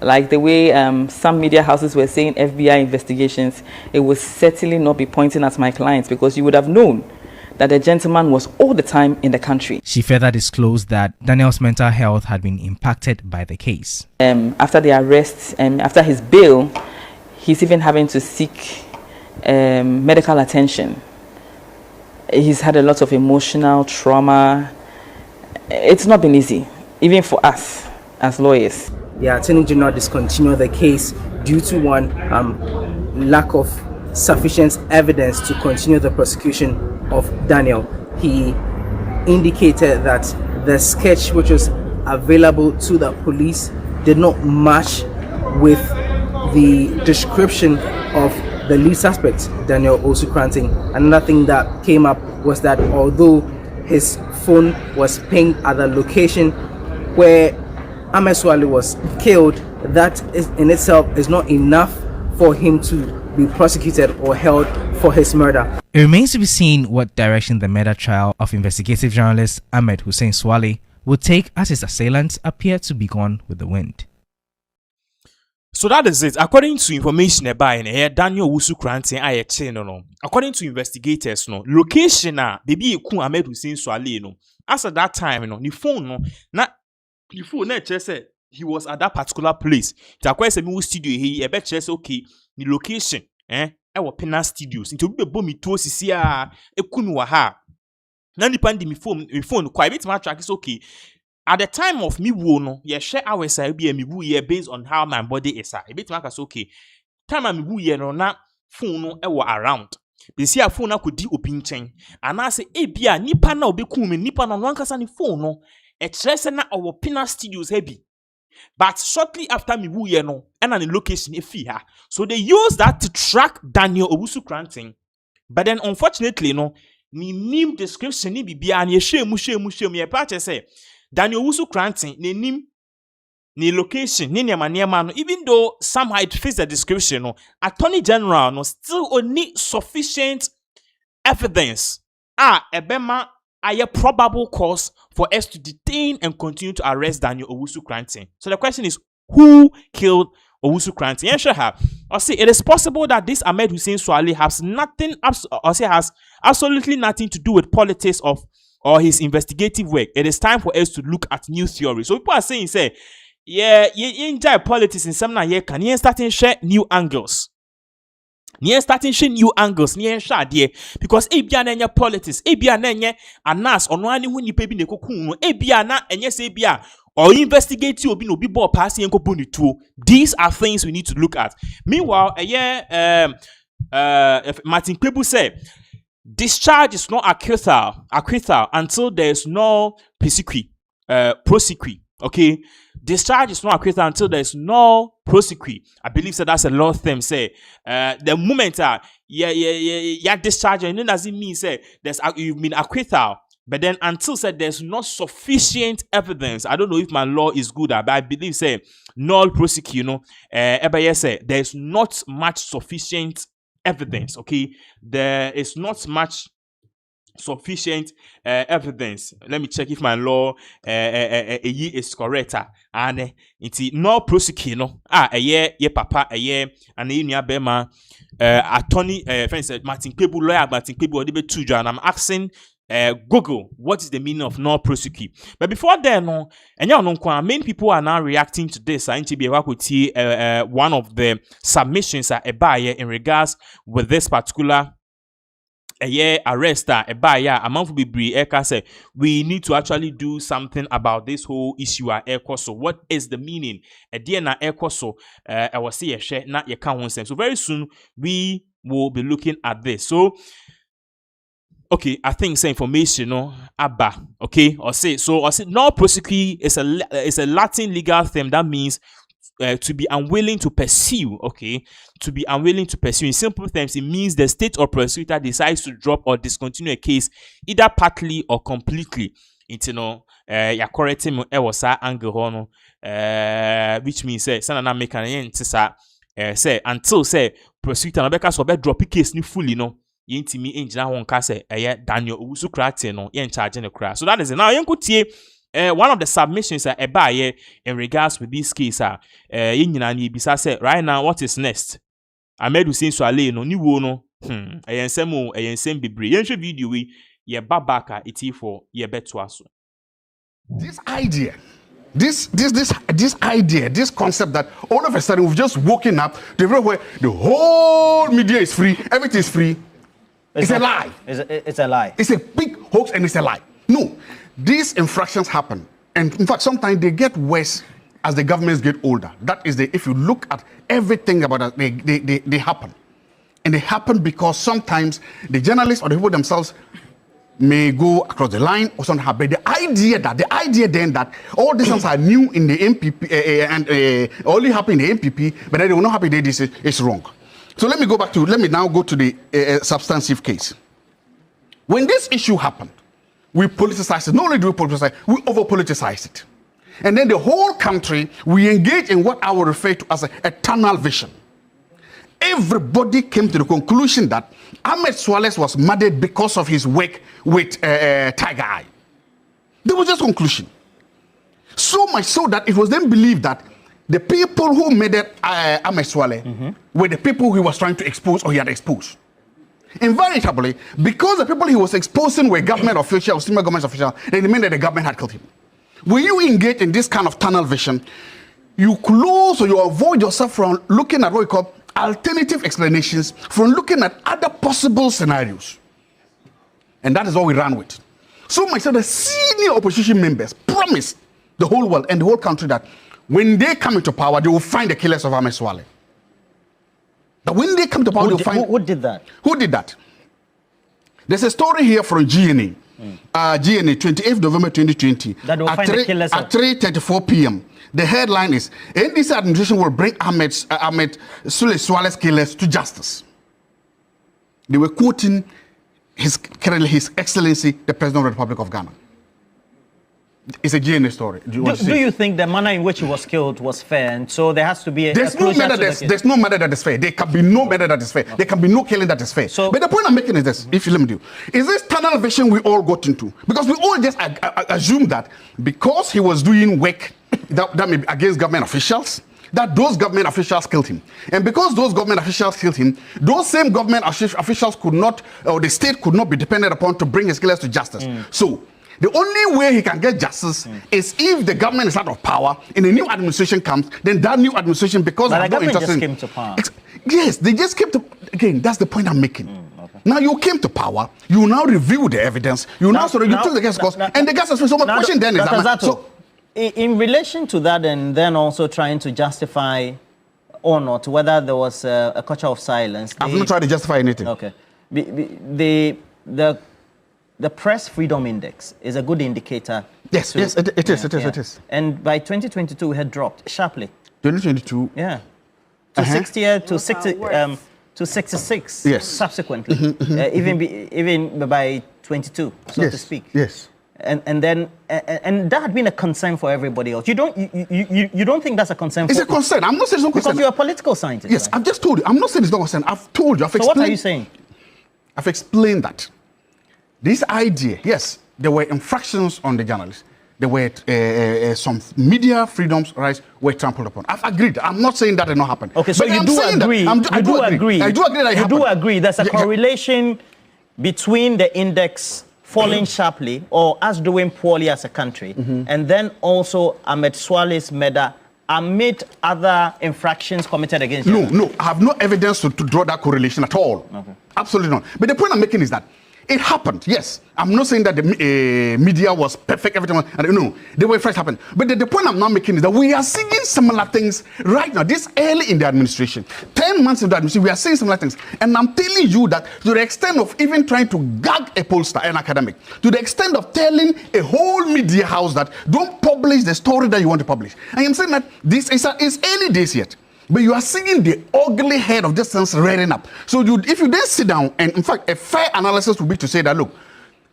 like the way some media houses were saying FBI investigations, it would certainly not be pointing at my clients because you would have known that the gentleman was all the time in the country. She further disclosed that Daniel's mental health had been impacted by the case. After the arrest, after his bail, he's even having to seek medical attention. He's had a lot of emotional trauma. It's not been easy, even for us as lawyers. The Attorney General discontinued the case due to one lack of sufficient evidence to continue the prosecution of Daniel. He indicated that the sketch which was available to the police did not match with the description of the lead suspect, Daniel Owusu Krating. Another thing that came up was that although his phone was pinged at the location where Ahmed Swale was killed, that is in itself is not enough for him to be prosecuted or held for his murder. It remains to be seen what direction the murder trial of investigative journalist Ahmed Hussein Swale would take as his assailants appear to be gone with the wind. So that is it. According to information about Daniel Owusu Krating no. According to investigators, no location baby ku Ahmed Hussein Swale no. As at that time, no, the phone no na the phone just said he was at that particular place. The question me studio he bet just okay the location our Pinaxtv studios into be bomi to sisi a ekunu wa ha. Na the pandi me phone quite bit my track is okay. At the time of me no, yeah, share our side be me woo based on how my body is. A bit markers okay. Time I me woo no na phone no around. They see a phone na could di open chain. And I say, bia nipa na obeku me nipa na no ankasa ni phone no. E trese na our Pinaxtv studios heavy. But shortly after me woo no, and an location ha. So they use that to track Daniel Owusu Krating. But then unfortunately no, ni name description ni bibia ni shemu ye patch say. Daniel Owusu Krating ne nim ne location ne niema no, even though somehow it fits the description no, Attorney General no still only sufficient evidence ebema a probable cause for us to detain and continue to arrest Daniel Owusu Krating. So the question is, who killed Owusu Krating? Yes, sure have. Or say it is possible that this Ahmed Hussein Swale has has absolutely nothing to do with politics or his investigative work. It is time for us to look at new theories. So people are saying, say, yeah, you enjoy politics in some year can you start to share new angles. Near starting showing new angles near shade because ebia na nya politics ebia na nye anas ono ani hu nipa bi ne kokun ebia na enye se bia or investigate obi no bi bo pass yen kopo ni tuo. These are things we need to look at. Meanwhile if Martin Kpebu said discharge is not acquittal until there is no prosecution. Okay, discharge is not acquittal until there is no prosecution. I believe so. That's a law thing. Say the moment discharge, and then does it mean say you've been acquittal, but then until said there's not sufficient evidence. I don't know if my law is good, but I believe say null prosecution. Say there's not much sufficient evidence. Okay, there is not much sufficient evidence. Let me check if my law is correct. And it's no prosecution. Ye papa and ye bema attorney Martin Kpebu lawyer Martin Kpebu odebe tuja, and I'm asking Google what is the meaning of no prosecute. But before then, many people are now reacting to this. I need to be able to see one of the submissions in regards with this particular arrest amount be say we need to actually do something about this whole issue so what is the meaning so very soon we will be looking at this. So okay, I think say information abba, okay, or say no prosecute is a Latin legal term that means to be unwilling to pursue. Okay, to be unwilling to pursue. In simple terms, it means the state or prosecutor decides to drop or discontinue a case either partly or completely. It's ya correcting was angle which means say sana make an say until say prosecutor no beka so be drop case ni fully yentimi engineer won ka say Daniel Owusu krate yen charge ne kra. So that is it. Now yenko tie one of the submissions in regards with this case right now what is next? Amedu sin so ale no ni wo no eyensem bebre yenhwe video we ye babaka iti for ye beto aso. This idea, this idea, this concept that all of a sudden we've just woken up to everywhere the whole media is free, everything is free. It's a lie. It's a lie. It's a big hoax and it's a lie. No, these infractions happen, and in fact, sometimes they get worse as the governments get older. That is if you look at everything about it, they happen, and they happen because sometimes the journalists or the people themselves may go across the line or something happen. The idea then that all these things are new in the MPP and only happen in the MPP, but then they will not happen. This is wrong. So let me now go to the substantive case. When this issue happened, we politicized it. Not only do we politicize, we over-politicize it. And then the whole country, we engage in what I will refer to as a tunnel vision. Everybody came to the conclusion that Ahmed Suarez was murdered because of his work with Tiger Eye. There was just conclusion. So much so that it was then believed that the people who murdered Ahmed Suarez were the people he was trying to expose or he had exposed. Invariably, because the people he was exposing were government officials, senior government officials, then it meant that the government had killed him. When you engage in this kind of tunnel vision, you close or you avoid yourself from looking at what we call alternative explanations, from looking at other possible scenarios. And that is what we ran with. So much so the senior opposition members promised the whole world and the whole country that when they come into power, they will find the killers of Ahmed Suarez. That when they come to power, they'll find... Who did that? Who did that? There's a story here from GNA. GNA, 28th November 2020. That will find the killers at 3:34 p.m. The headline is, NDC administration will bring Ahmed Suarez killers to justice. They were quoting His Excellency, the President of the Republic of Ghana. It's a GNA story. Do you think the manner in which he was killed was fair? And so there has to be there's no murder that is fair. There can be no murder that is fair. There can be no killing that is fair. So, but the point I'm making is this, if you let me do, is this tunnel vision we all got into. Because we all just assume that because he was doing work that may be against government officials, that those government officials killed him. And because those government officials killed him, those same government officials could not, or the state could not be depended upon to bring his killers to justice. So, the only way he can get justice is if the government is out of power and a new administration comes, then that new administration, because but the government just came to power. Yes, they just came to, again, that's the point I'm making. Okay. Now you came to power, you now review the evidence, you now took the gas cost, and the gas is so much question then is so. In relation to that, and then also trying to justify or not whether there was a culture of silence. I've not tried to justify anything. Okay. The press freedom index is a good indicator. Yes, yes, it is. And by 2022, we had dropped sharply. 2022. Yeah. To 60 to 60 to 66. Yes. Subsequently, even by 22, so to speak. Yes. And then that had been a concern for everybody else. You don't think that's a concern? It's a concern. I'm not saying it's not concern. Because you're a political scientist. Yes, right? I've just told you. I'm not saying it's not a concern. I've told you. I've explained. So what are you saying? I've explained that. This idea, yes, there were infractions on the journalists. There were some media freedoms rights were trampled upon. I've agreed. I'm not saying that did not happen. Okay, so but you do agree. I do agree. I do agree that it happened. You do agree. There's a correlation between the index falling sharply or us doing poorly as a country, and then also Ahmed Swale's murder amid other infractions committed against you. No, I have no evidence to draw that correlation at all. Okay. Absolutely not. But the point I'm making is that it happened, yes. I'm not saying that the media was perfect, everything was, no, the way first happened. But the point I'm now making is that we are seeing similar things right now, this early in the administration. 10 months into the administration, we are seeing similar things. And I'm telling you that to the extent of even trying to gag a pollster, an academic, to the extent of telling a whole media house that don't publish the story that you want to publish. I am saying that this is early days yet. But you are seeing the ugly head of this sense rearing up. So if you then sit down, and in fact, a fair analysis would be to say that, look,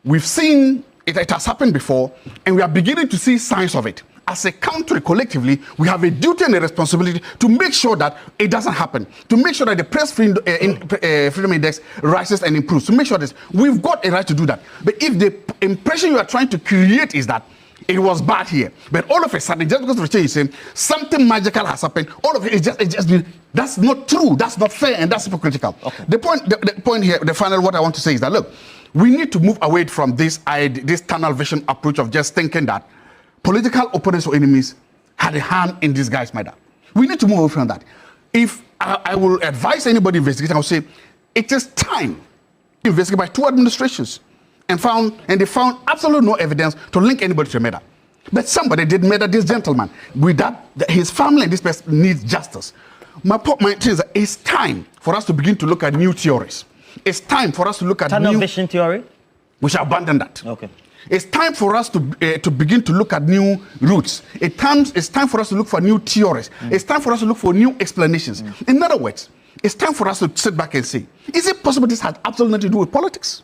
we've seen it has happened before, and we are beginning to see signs of it. As a country, collectively, we have a duty and a responsibility to make sure that it doesn't happen, to make sure that the press freedom index rises and improves, to make sure that we've got a right to do that. But if the impression you are trying to create is that it was bad here, but all of a sudden, just because of the change, saying something magical has happened, all of it is just been, that's not true, that's not fair, and that's hypocritical. Okay. The point here, the final what I want to say is that, look, we need to move away from this tunnel vision approach of just thinking that political opponents or enemies had a hand in this guy's murder. We need to move away from that. If I will advise anybody investigating, I will say it is time to investigate by two administrations. And they found absolutely no evidence to link anybody to a murder. But somebody did murder this gentleman. With that, his family and this person needs justice. My point is that it's time for us to begin to look at new theories. It's time for us to look at tunnel vision theory. We shall abandon that. Okay. It's time for us to begin to look at new routes. It's time for us to look for new theories. It's time for us to look for new explanations. In other words, it's time for us to sit back and say, is it possible this had absolutely nothing to do with politics?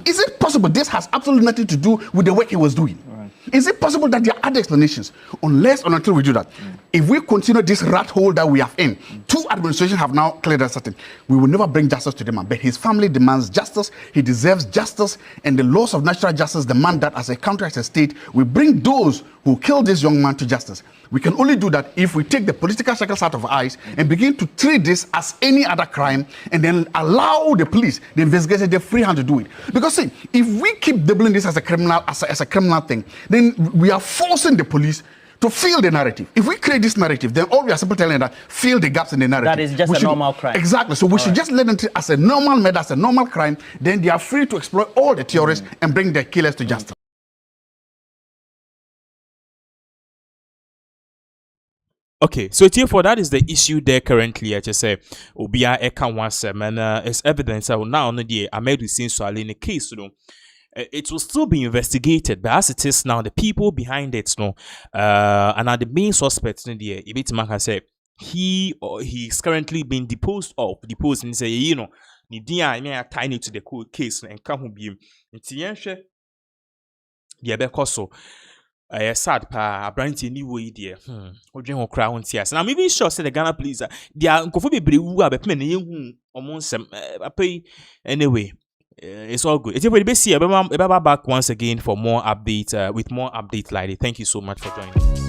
Is it possible this has absolutely nothing to do with the work he was doing? Right. Is it possible that there are other explanations? Unless or until we do that, if we continue this rat hole that we have in, two administrations have now cleared us certain, we will never bring justice to the man. But his family demands justice, he deserves justice, and the laws of natural justice demand that as a country, as a state, we bring those who killed this young man to justice. We can only do that if we take the political shackles out of our eyes and begin to treat this as any other crime and then allow the police, the investigators, the free hand to do it. Because see, if we keep doubling this as a criminal thing, then we are forcing the police to fill the narrative. If we create this narrative, then all we are simply telling them that fill the gaps in the narrative. That is just a normal crime. Exactly. So we should just let them treat as a normal murder, as a normal crime. Then they are free to exploit all the theories and bring their killers to justice. Okay, so therefore that is the issue there currently. I just say, Obia Eka Wansem, and it's evidence that now on the Ahmed Hussein Swale in the case, it will still be investigated, but as it is now, the people behind it, and are the main suspects in the Ibitima can say he's currently being deposed and say, I mean, tiny to the cold case and come be it's the Abecoso. Sad pa Branty ni way dear. Odwen okra won tias. Na me be sure say the Ghana police they are nkofo bebre wu abepme na yehu omonsem apay anyway. It's all good. It's everybody be see back once again for more updates with more updates like it. Thank you so much for joining.